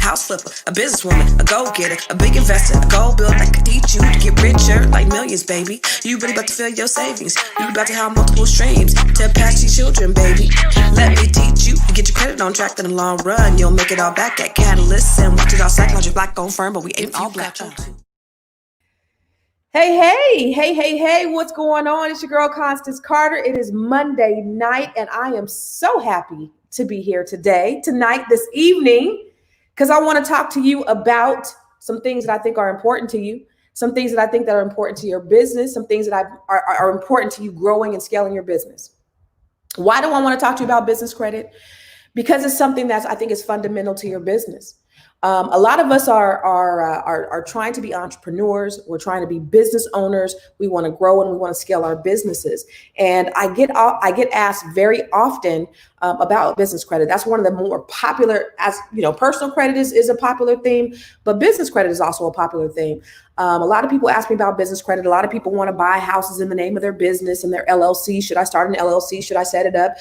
house flipper, a businesswoman, a go-getter, a big investor, a gold builder that could teach you to get richer like millions, baby. You really about to fill your savings. You about to have multiple streams to pass your children, baby. Let me teach you to get your credit on track in the long run. You'll make it all back at Catalyst and watch it all psychology black on firm, but we ain't all black. Hey, what's going on? It's your girl, Constance Carter. It is Monday night, and I am so happy to be here tonight, this evening, because I want to talk to you about some things that I think are important to you, some things that I think that are important to your business, some things that are important to you growing and scaling your business. Why do I want to talk to you about business credit? Because it's something that I think is fundamental to your business. A lot of us are trying to be entrepreneurs. We're trying to be business owners. We want to grow and we want to scale our businesses. And I get asked very often about business credit. That's one of the more popular, as you know, personal credit is a popular theme, but business credit is also a popular theme. A lot of people ask me about business credit. A lot of people want to buy houses in the name of their business and their LLC. Should I start an LLC? Should I set it up?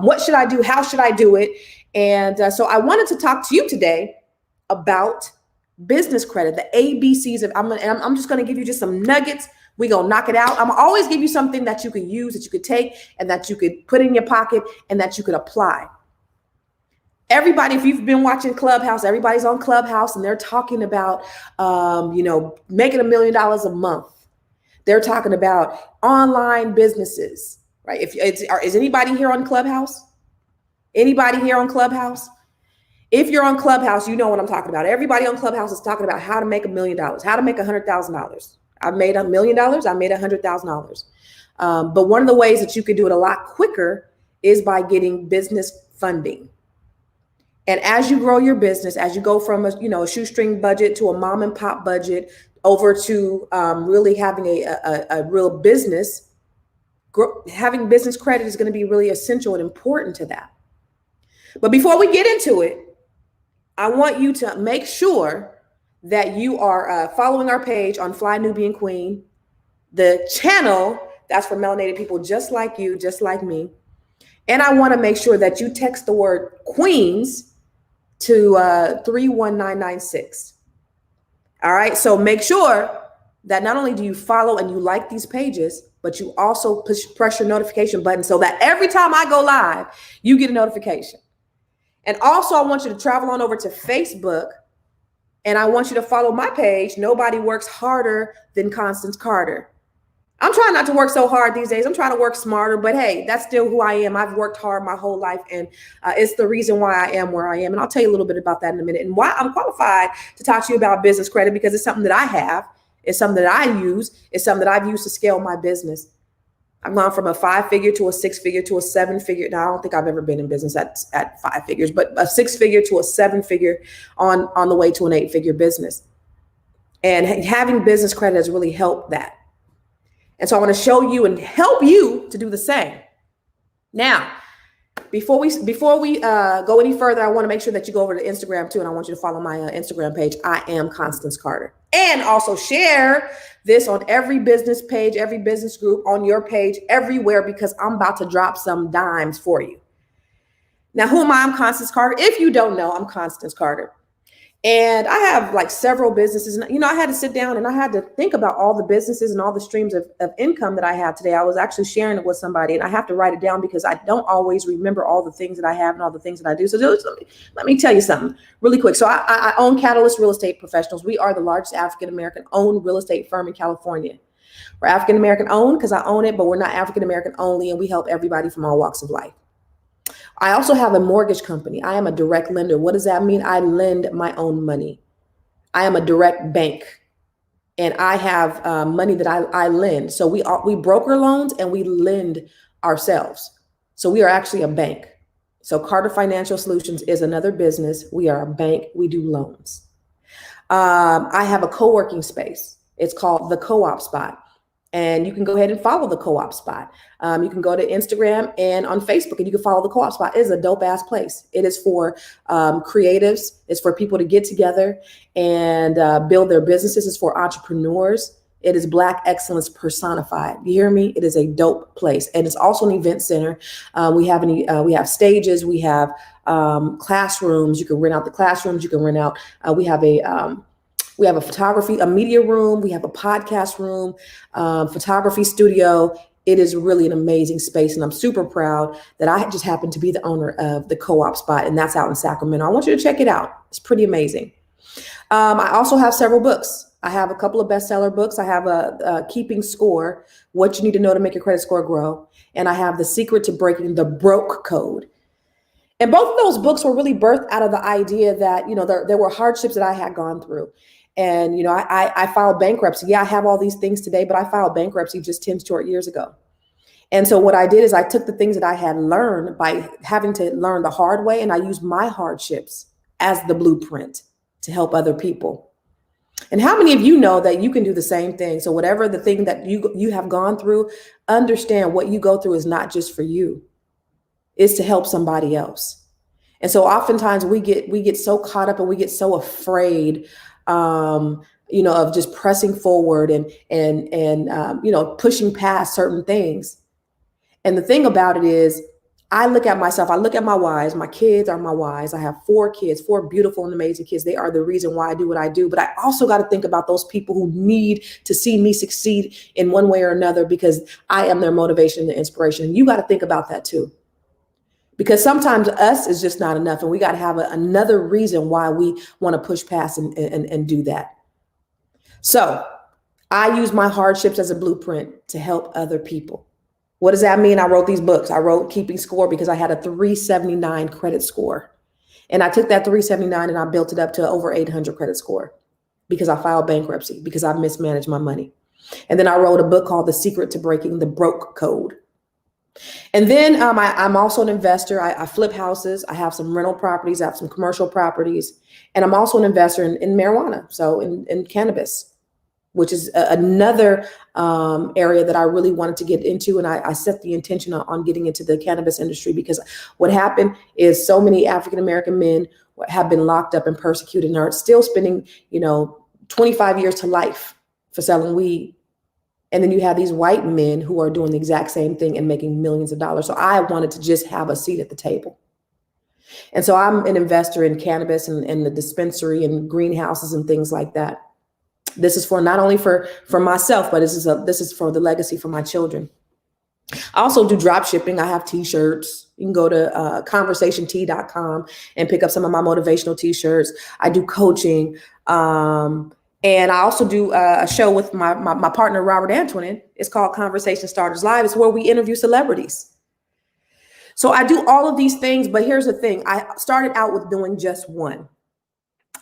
What should I do? How should I do it? And so I wanted to talk to you today about business credit, the ABCs of, I'm just going to give you just some nuggets. We're going to knock it out. I'm gonna always give you something that you could use, that you could take, and that you could put in your pocket, and that you could apply. Everybody, if you've been watching Clubhouse, everybody's on Clubhouse, and they're talking about, making $1 million a month. They're talking about online businesses, right? Is anybody here on Clubhouse? Anybody here on Clubhouse? If you're on Clubhouse, you know what I'm talking about. Everybody on Clubhouse is talking about how to make $1 million, how to make $100,000. I've made $1 million. I made $100,000. But one of the ways that you can do it a lot quicker is by getting business funding. And as you grow your business, as you go from a shoestring budget to a mom and pop budget over to really having a real business, having business credit is going to be really essential and important to that. But before we get into it, I want you to make sure that you are following our page on Fly Nubian Queen, the channel that's for melanated people just like you, just like me. And I want to make sure that you text the word Queens to 31996. All right. So make sure that not only do you follow and you like these pages, but you also press your notification button so that every time I go live, you get a notification. And also, I want you to travel on over to Facebook, and I want you to follow my page, Nobody Works Harder Than Constance Carter. I'm trying not to work so hard these days. I'm trying to work smarter, but hey, that's still who I am. I've worked hard my whole life, and it's the reason why I am where I am. And I'll tell you a little bit about that in a minute, and why I'm qualified to talk to you about business credit, because it's something that I have. It's something that I use. It's something that I've used to scale my business. I've gone from a 5-figure to a 6-figure to a 7-figure. Now, I don't think I've ever been in business at 5 figures, but a 6-figure to a 7-figure on the way to an 8-figure business. And having business credit has really helped that. And so I want to show you and help you to do the same. Now, before we go any further, I want to make sure that you go over to Instagram too. And I want you to follow my Instagram page. I am Constance Carter. And also share this on every business page, every business group, on your page, everywhere, because I'm about to drop some dimes for you. Now, who am I? I'm Constance Carter. If you don't know, I'm Constance Carter. And I have like several businesses. And, I had to sit down and I had to think about all the businesses and all the streams of income that I have today. I was actually sharing it with somebody, and I have to write it down because I don't always remember all the things that I have and all the things that I do. So let me tell you something really quick. So I own Catalyst Real Estate Professionals. We are the largest African-American owned real estate firm in California. We're African-American owned because I own it, but we're not African-American only, and we help everybody from all walks of life. I also have a mortgage company. I am a direct lender. What does that mean? I lend my own money. I am a direct bank, and I have money that I lend. So we broker loans and we lend ourselves. So we are actually a bank. So Carter Financial Solutions is another business. We are a bank. We do loans. I have a co-working space. It's called the Co-op Spot. And you can go ahead and follow the Co-op Spot. You can go to Instagram and on Facebook, and you can follow the Co-op Spot. It is a dope ass place. It is for creatives. It's for people to get together and build their businesses. It's for entrepreneurs. It is Black excellence personified. You hear me? It is a dope place, and it's also an event center. We have stages. We have classrooms. You can rent out the classrooms. You can rent out. We have a photography, a media room. We have a podcast room, photography studio. It is really an amazing space, and I'm super proud that I just happen to be the owner of the Co-op spot, and that's out in Sacramento. I want you to check it out. It's pretty amazing. I also have several books. I have a couple of bestseller books. I have a Keeping Score, What You Need to Know to Make Your Credit Score Grow, and I have The Secret to Breaking the Broke Code. And both of those books were really birthed out of the idea that, there were hardships that I had gone through. And, I filed bankruptcy. Yeah, I have all these things today, but I filed bankruptcy just 10 short years ago. And so what I did is I took the things that I had learned by having to learn the hard way, and I used my hardships as the blueprint to help other people. And how many of you know that you can do the same thing? So whatever the thing that you have gone through, understand what you go through is not just for you. It's to help somebody else. And so oftentimes we get so caught up and we get so afraid of just pressing forward and pushing past certain things. And the thing about it is, I look at myself, I look at my whys. My kids are my whys. I have 4 kids, 4 beautiful and amazing kids. They are the reason why I do what I do. But I also got to think about those people who need to see me succeed in one way or another, because I am their motivation and their inspiration. You got to think about that too. Because sometimes us is just not enough, and we got to have another reason why we want to push past and do that. So I use my hardships as a blueprint to help other people. What does that mean? I wrote these books. I wrote Keeping Score because I had a 379 credit score. And I took that 379 and I built it up to over 800 credit score because I filed bankruptcy, because I mismanaged my money. And then I wrote a book called The Secret to Breaking the Broke Code. And then I'm also an investor. I flip houses. I have some rental properties. I have some commercial properties. And I'm also an investor in marijuana, so in cannabis, which is another area that I really wanted to get into. And I set the intention on getting into the cannabis industry, because what happened is so many African-American men have been locked up and persecuted and are still spending, 25 years to life for selling weed. And then you have these white men who are doing the exact same thing and making millions of dollars. So I wanted to just have a seat at the table. And so I'm an investor in cannabis and the dispensary and greenhouses and things like that. This is for not only for myself, but this is for the legacy for my children. I also do drop shipping. I have t-shirts. You can go to conversationtee.com and pick up some of my motivational t-shirts. I do coaching. And I also do a show with my partner, Robert Antonin. It's called Conversation Starters Live. It's where we interview celebrities. So I do all of these things, but here's the thing. I started out with doing just one.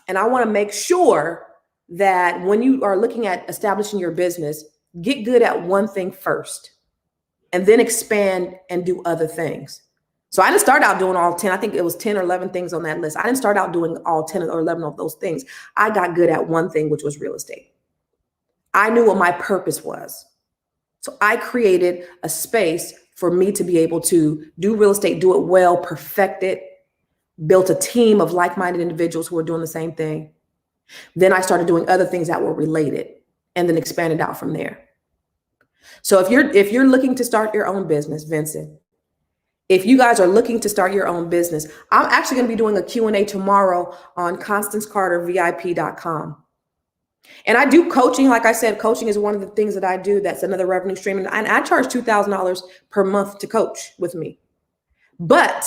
And I want to make sure that when you are looking at establishing your business, get good at one thing first and then expand and do other things. So I didn't start out doing all 10. I think it was 10 or 11 things on that list. I didn't start out doing all 10 or 11 of those things. I got good at one thing, which was real estate. I knew what my purpose was. So I created a space for me to be able to do real estate, do it well, perfect it, built a team of like-minded individuals who were doing the same thing. Then I started doing other things that were related and then expanded out from there. So if you're looking to start your own business, Vincent, if you guys are looking to start your own business, I'm actually going to be doing a Q&A tomorrow on ConstanceCarterVIP.com. And I do coaching. Like I said, coaching is one of the things that I do. That's another revenue stream. And I charge $2,000 per month to coach with me. But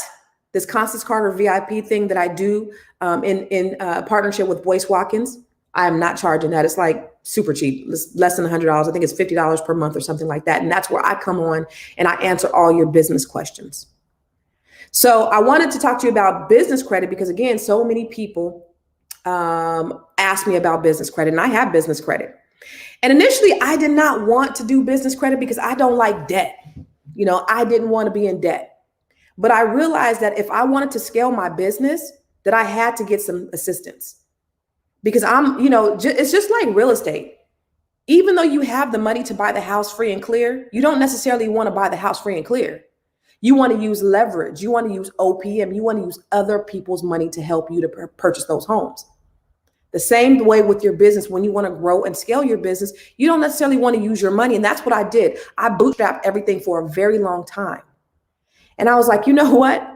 this Constance Carter VIP thing that I do in partnership with Boyce Watkins, I am not charging that. It's like super cheap. It's less than $100. I think it's $50 per month or something like that. And that's where I come on and I answer all your business questions. So I wanted to talk to you about business credit because, again, so many people ask me about business credit, and I have business credit. And initially, I did not want to do business credit because I don't like debt. I didn't want to be in debt. But I realized that if I wanted to scale my business, that I had to get some assistance. Because it's just like real estate. Even though you have the money to buy the house free and clear, you don't necessarily want to buy the house free and clear. You want to use leverage. You want to use OPM. You want to use other people's money to help you to purchase those homes. The same way with your business, when you want to grow and scale your business, you don't necessarily want to use your money. And that's what I did. I bootstrapped everything for a very long time. And I was like, you know what?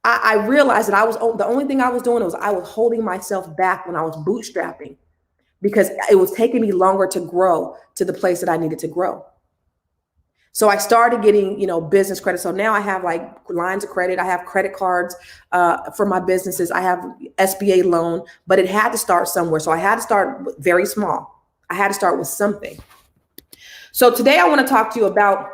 I realized that the only thing I was doing was I was holding myself back when I was bootstrapping because it was taking me longer to grow to the place that I needed to grow. So I started getting, business credit. So now I have like lines of credit. I have credit cards for my businesses. I have SBA loan, but it had to start somewhere. So I had to start very small. I had to start with something. So today I want to talk to you about,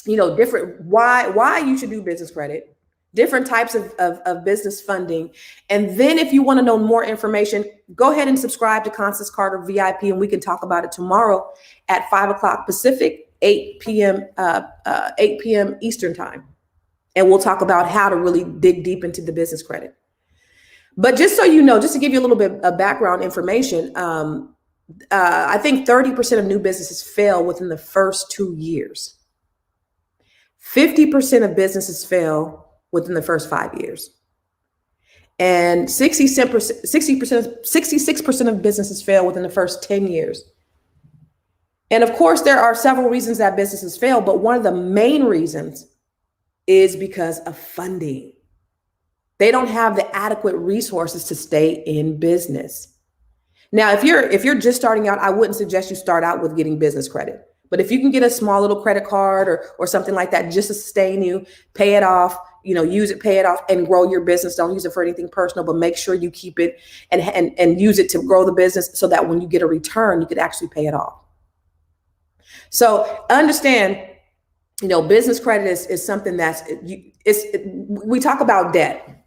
different why you should do business credit, different types of business funding. And then if you want to know more information, go ahead and subscribe to Constance Carter VIP, and we can talk about it tomorrow at 5:00 Pacific. 8 p.m. Eastern time. And we'll talk about how to really dig deep into the business credit. But just so you know, just to give you a little bit of background information, I think 30% of new businesses fail within the first 2 years. 50% of businesses fail within the first 5 years. And 66% of businesses fail within the first 10 years. And of course, there are several reasons that businesses fail, but one of the main reasons is because of funding. They don't have the adequate resources to stay in business. Now, if you're just starting out, I wouldn't suggest you start out with getting business credit. But if you can get a small little credit card or something like that just to sustain you, pay it off, use it, pay it off, and grow your business. Don't use it for anything personal, but make sure you keep it and use it to grow the business so that when you get a return, you could actually pay it off. So understand, business credit is something we talk about debt.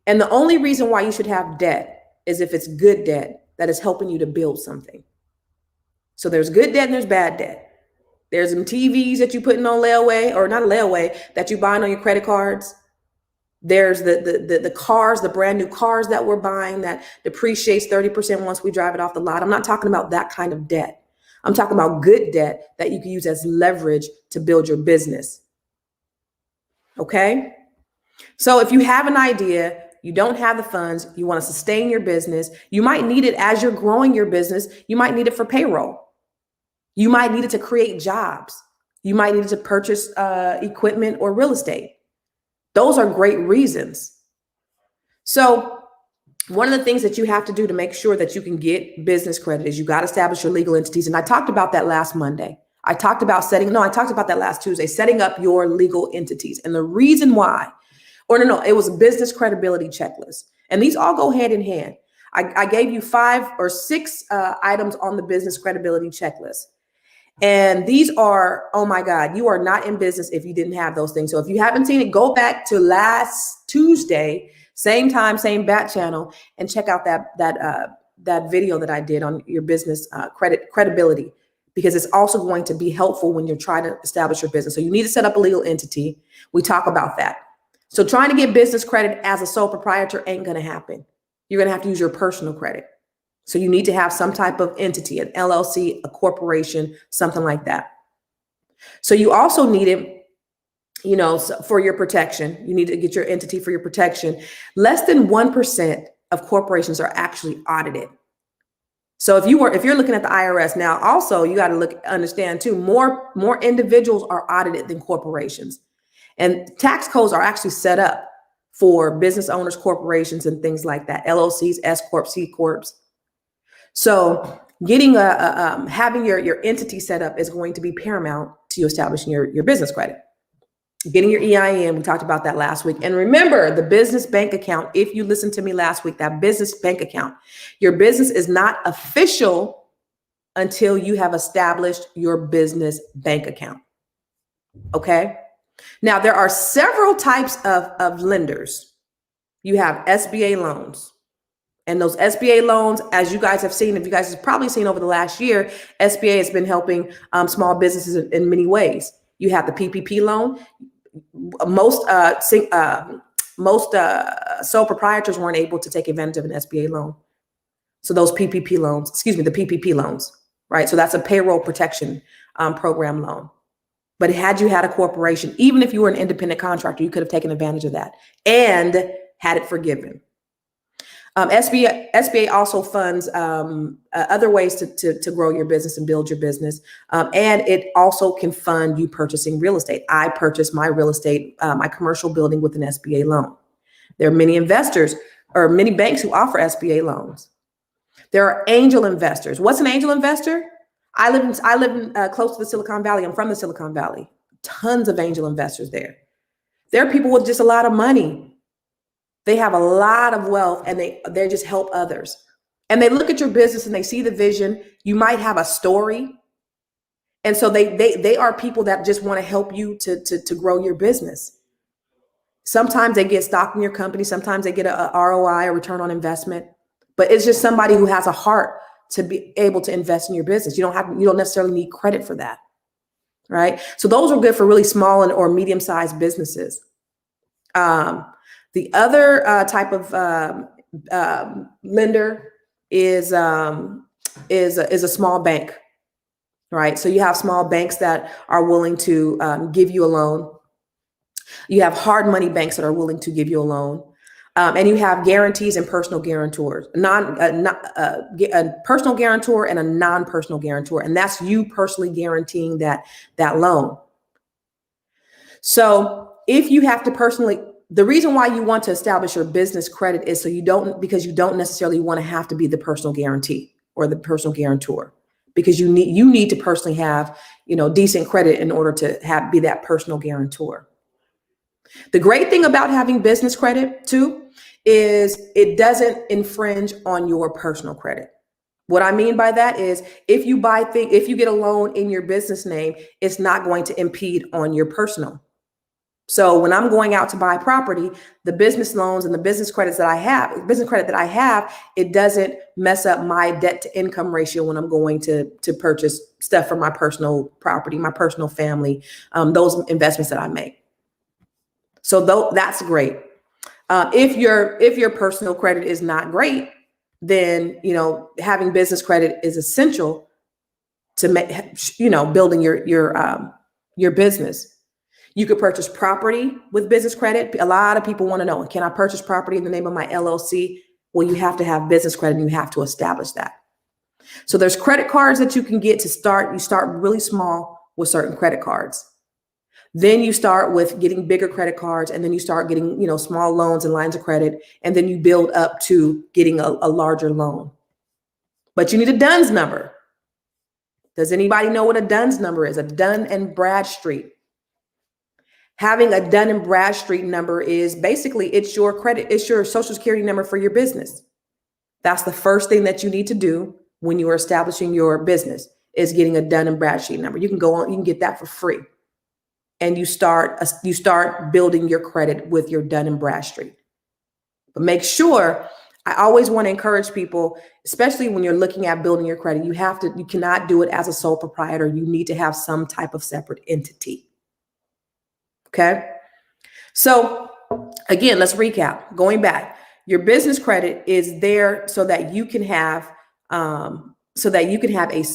And the only reason why you should have debt is if it's good debt that is helping you to build something. So there's good debt and there's bad debt. There's some TVs that you putting on layaway, or not a layaway, that you buying on your credit cards. There's the cars, the brand new cars that we're buying that depreciates 30% once we drive it off the lot. I'm not talking about that kind of debt. I'm talking about good debt that you can use as leverage to build your business. Okay? So if you have an idea, you don't have the funds, you want to sustain your business, you might need it as you're growing your business. You might need it for payroll. You might need it to create jobs. You might need it to purchase equipment or real estate. Those are great reasons. So one of the things that you have to do to make sure that you can get business credit is you got to establish your legal entities. And I talked about that last Monday. I talked about that last Tuesday, setting up your legal entities. And the reason why, it was a business credibility checklist. And these all go hand in hand. I gave you 5 or 6 items on the business credibility checklist. And these are, oh my God, you are not in business if you didn't have those things. So if you haven't seen it, go back to last Tuesday, same time, same bat channel, and check out that video that I did on your business credibility, because it's also going to be helpful when you're trying to establish your business. So you need to set up a legal entity. We talk about that. So trying to get business credit as a sole proprietor ain't going to happen. You're going to have to use your personal credit. So you need to have some type of entity, an LLC, a corporation, something like that. So you also need it, for your protection. You need to get your entity for your protection. Less than 1% of corporations are actually audited. So if you're looking at the IRS now, also you got to understand too, more individuals are audited than corporations. And tax codes are actually set up for business owners, corporations, and things like that. LLCs, S Corps, C Corps. So getting having your entity set up is going to be paramount to you establishing your business credit. Getting your EIN, we talked about that last week. And remember, the business bank account, if you listened to me last week, that business bank account, your business is not official until you have established your business bank account. Okay? Now, there are several types of lenders. You have SBA loans. And those SBA loans, as you guys have seen, if you guys have probably seen over the last year, SBA has been helping small businesses in many ways. You have the PPP loan. Most sole proprietors weren't able to take advantage of an SBA loan. So those the PPP loans, right? So that's a payroll protection program loan. But had you had a corporation, even if you were an independent contractor, you could have taken advantage of that and had it forgiven. SBA also funds other ways to grow your business and build your business. And it also can fund you purchasing real estate. I purchased my real estate, my commercial building with an SBA loan. There are many investors or many banks who offer SBA loans. There are angel investors. What's an angel investor? I live in close to the Silicon Valley. I'm from the Silicon Valley. Tons of angel investors there. There are people with just a lot of money. They have a lot of wealth and they just help others. And they look at your business and they see the vision. You might have a story. And so they are people that just want to help you to grow your business. Sometimes they get stock in your company. Sometimes they get a ROI, a return on investment. But it's just somebody who has a heart to be able to invest in your business. You don't necessarily need credit for that, right? So those are good for really small or medium-sized businesses. The other type of lender is a small bank, right? So you have small banks that are willing to give you a loan. You have hard money banks that are willing to give you a loan. And you have guarantees and personal guarantors, a personal guarantor and a non-personal guarantor. And that's you personally guaranteeing that loan. So if you have to the reason why you want to establish your business credit is because you don't necessarily want to have to be the personal guarantee or the personal guarantor, because you need to personally have, decent credit in order to be that personal guarantor. The great thing about having business credit too is it doesn't infringe on your personal credit. What I mean by that is if you get a loan in your business name, it's not going to impede on your personal. So when I'm going out to buy property, the business loans and the business credit that I have, it doesn't mess up my debt to income ratio when I'm going to purchase stuff for my personal property, my personal family, those investments that I make. So that's great. If your personal credit is not great, then, having business credit is essential to building your business. You could purchase property with business credit. A lot of people want to know, can I purchase property in the name of my LLC? Well, you have to have business credit and you have to establish that. So there's credit cards that you can get to start. You start really small with certain credit cards. Then you start with getting bigger credit cards, and then you start getting, small loans and lines of credit. And then you build up to getting a larger loan. But you need a DUNS number. Does anybody know what a DUNS number is? A Dun and Bradstreet. Having a Dun and Bradstreet number is basically, it's your social security number for your business. That's the first thing that you need to do when you are establishing your business, is getting a Dun and Bradstreet number. You can get that for free. And you start building your credit with your Dun and Bradstreet. But make sure, I always want to encourage people, especially when you're looking at building your credit, you cannot do it as a sole proprietor. You need to have some type of separate entity. Okay. So again, let's recap. Going back, your business credit is there so that you can have a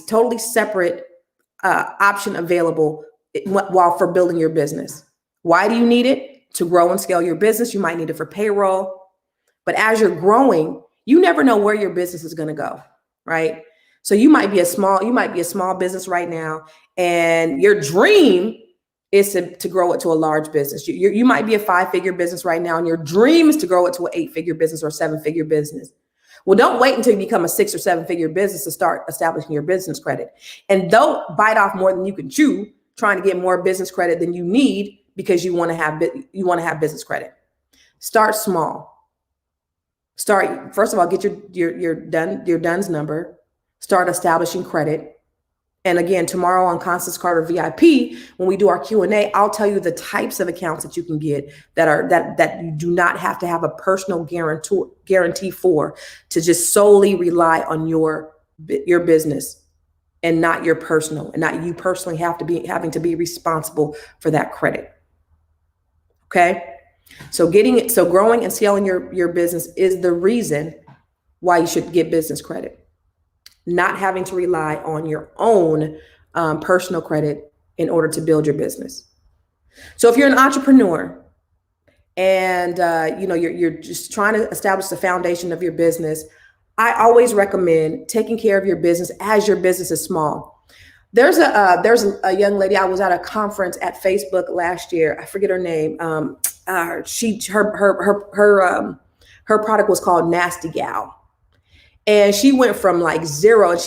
totally separate option available for building your business. Why do you need it? To grow and scale your business. You might need it for payroll. But as you're growing, you never know where your business is going to go, right? So you might be a small business right now, and your dream is to grow it to a large business. You might be a 5-figure business right now, and your dream is to grow it to an 8-figure business or 7-figure business. Well, don't wait until you become a 6 or 7-figure business to start establishing your business credit. And don't bite off more than you can chew, trying to get more business credit than you need because you want to have business credit. Start small. First of all, get your DUNS number. Start establishing credit. And again, tomorrow on Constance Carter VIP, when we do our Q&A, I'll tell you the types of accounts that you can get that you do not have to have a personal guarantee for, to just solely rely on your business and not your personal, and not you personally having to be responsible for that credit. Okay. So growing and scaling your business is the reason why you should get business credit. Not having to rely on your own personal credit in order to build your business. So if you're an entrepreneur and you're just trying to establish the foundation of your business, I always recommend taking care of your business as your business is small. There's a young lady. I was at a conference at Facebook last year. I forget her name. her product was called Nasty Gal, and she went from like zero, and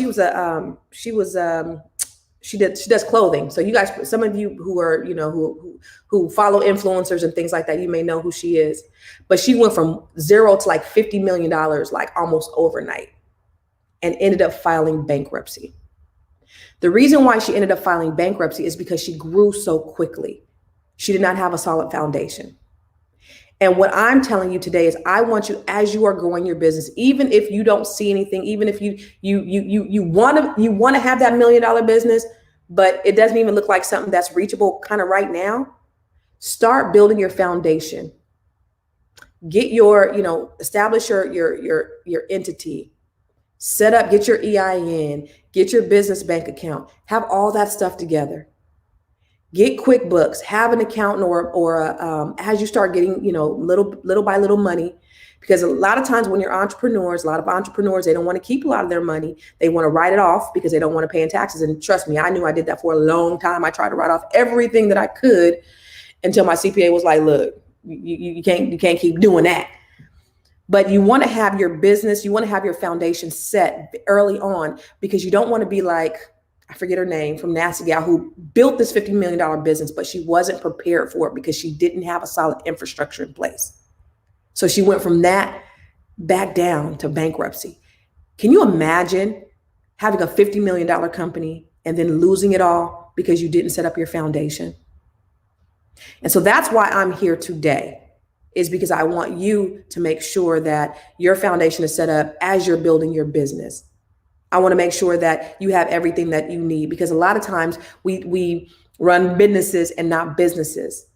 she does clothing. So you guys, some of you who are, who follow influencers and things like that, you may know who she is. But she went from zero to like $50 million, like almost overnight, and ended up filing bankruptcy. The reason why she ended up filing bankruptcy is because she grew so quickly. She did not have a solid foundation. And what I'm telling you today is, I want you, as you are growing your business, even if you don't see anything, even if you want to have that $1 million business, but it doesn't even look like something that's reachable kind of right now, start building your foundation. Get your, establish your entity, set up, get your EIN, get your business bank account, have all that stuff together. Get QuickBooks, have an accountant, or as you start getting, little by little money, because a lot of times when you're entrepreneurs, a lot of entrepreneurs, they don't want to keep a lot of their money. They want to write it off because they don't want to pay in taxes. And trust me, I knew I did that for a long time. I tried to write off everything that I could until my CPA was like, look, you can't keep doing that. But you want to have your business, you want to have your foundation set early on, because you don't want to be like, I forget her name, from Nasty Gal, who built this $50 million business, but she wasn't prepared for it because she didn't have a solid infrastructure in place. So she went from that back down to bankruptcy. Can you imagine having a $50 million company and then losing it all because you didn't set up your foundation? And so that's why I'm here today, is because I want you to make sure that your foundation is set up as you're building your business. I want to make sure that you have everything that you need, because a lot of times we run businesses and not businesses.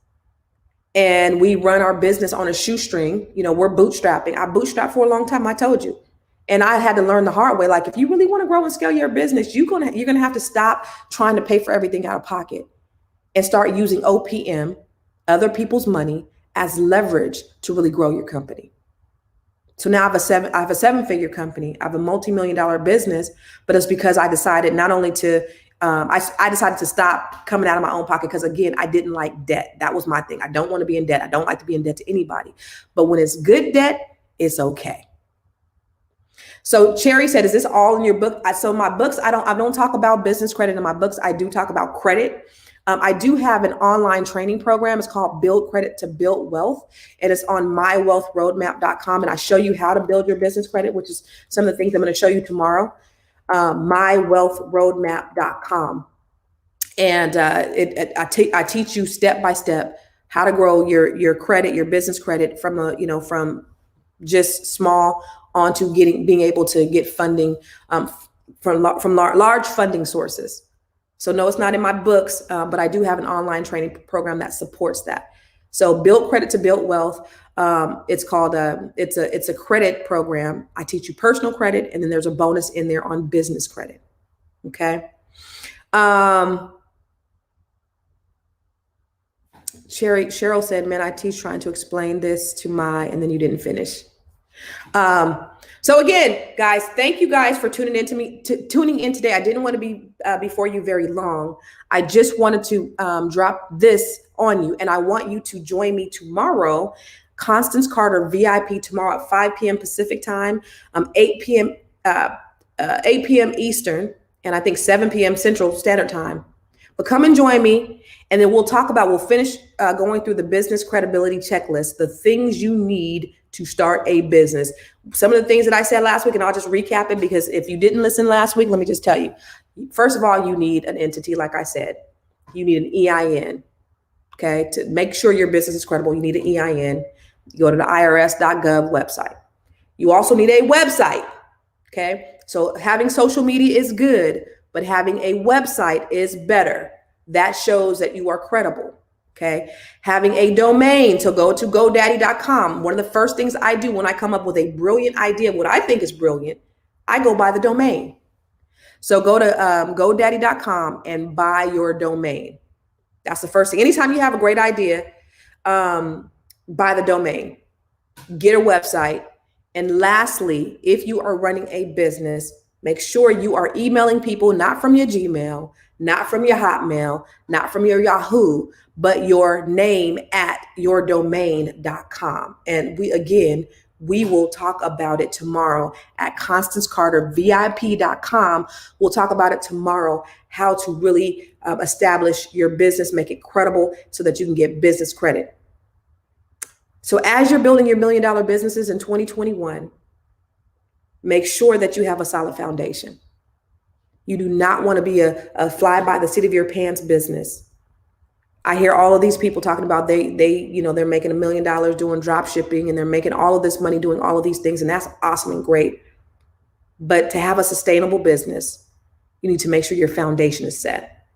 And we run our business on a shoestring. We're bootstrapping. I bootstrapped for a long time, I told you. And I had to learn the hard way. Like, if you really want to grow and scale your business, you're going to have to stop trying to pay for everything out of pocket and start using OPM, other people's money, as leverage to really grow your company. So now I have a seven-figure company. I have a multi-million-dollar business, but it's because I decided not only to, I decided to stop coming out of my own pocket, because again, I didn't like debt. That was my thing. I don't want to be in debt. I don't like to be in debt to anybody. But when it's good debt, it's okay. So Cherry said, "Is this all in your book?" So my books, I don't talk about business credit in my books. I do talk about credit. I do have an online training program. It's called Build Credit to Build Wealth. And it's on mywealthroadmap.com. And I show you how to build your business credit, which is some of the things I'm going to show you tomorrow. Mywealthroadmap.com. And I teach you step by step how to grow your credit, your business credit, from just small onto being able to get funding from large funding sources. So no, it's not in my books, but I do have an online training program that supports that. So Build Credit to Build Wealth. It's called it's a credit program. I teach you personal credit, and then there's a bonus in there on business credit. Okay. Cheryl said, "Man, I teach trying to explain this to and then you didn't finish." So again, guys, thank you guys for tuning in today. I didn't want to be before you very long. I just wanted to drop this on you, and I want you to join me tomorrow, Constance Carter VIP, tomorrow at 5 p.m. Pacific time, 8 p.m. Eastern, and I think 7 p.m. Central Standard Time. But come and join me, and then we'll finish going through the business credibility checklist, the things you need to start a business. Some of the things that I said last week, and I'll just recap it, because if you didn't listen last week, let me just tell you. First of all, you need an entity, like I said. You need an EIN, okay? To make sure your business is credible, you need an EIN. You go to the irs.gov website. You also need a website, okay? So having social media is good, but having a website is better. That shows that you are credible. Okay. Having a domain, so go to GoDaddy.com. One of the first things I do when I come up with a brilliant idea, what I think is brilliant, I go buy the domain. So go to GoDaddy.com and buy your domain. That's the first thing. Anytime you have a great idea, buy the domain, get a website. And lastly, if you are running a business, Make sure you are emailing people, not from your Gmail, not from your Hotmail, not from your Yahoo, but your name at yourdomain.com. And we will talk about it tomorrow at ConstanceCarterVIP.com. We'll talk about it tomorrow, how to really establish your business, make it credible so that you can get business credit. So as you're building your $1 million businesses in 2021, make sure that you have a solid foundation. You do not want to be a fly by the seat of your pants business. I hear all of these people talking about they're making $1 million doing drop shipping, and they're making all of this money doing all of these things, and that's awesome and great. But to have a sustainable business, you need to make sure your foundation is set.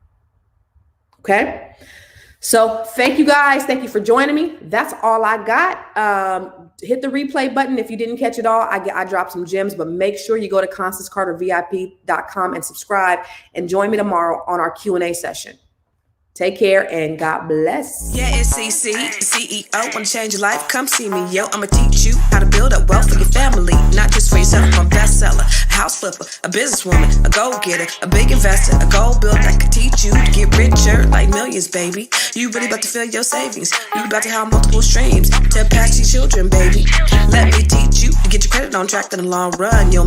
Okay? So thank you guys. Thank you for joining me. That's all I got. Hit the replay button if you didn't catch it all. I dropped some gems, but make sure you go to ConstanceCarterVIP.com and subscribe, and join me tomorrow on our Q&A session. Take care and God bless. Yeah, it's CC, CEO. Want to change your life? Come see me, yo. I'ma teach you how to build up wealth for your family, not just for yourself. I'm a bestseller, a house flipper, a businesswoman, a go-getter, a big investor, a goal builder that can teach you to get richer like millions, baby. You really about to fill your savings. You about to have multiple streams to pass your children, baby. Let me teach you to get your credit on track in the long run. You'll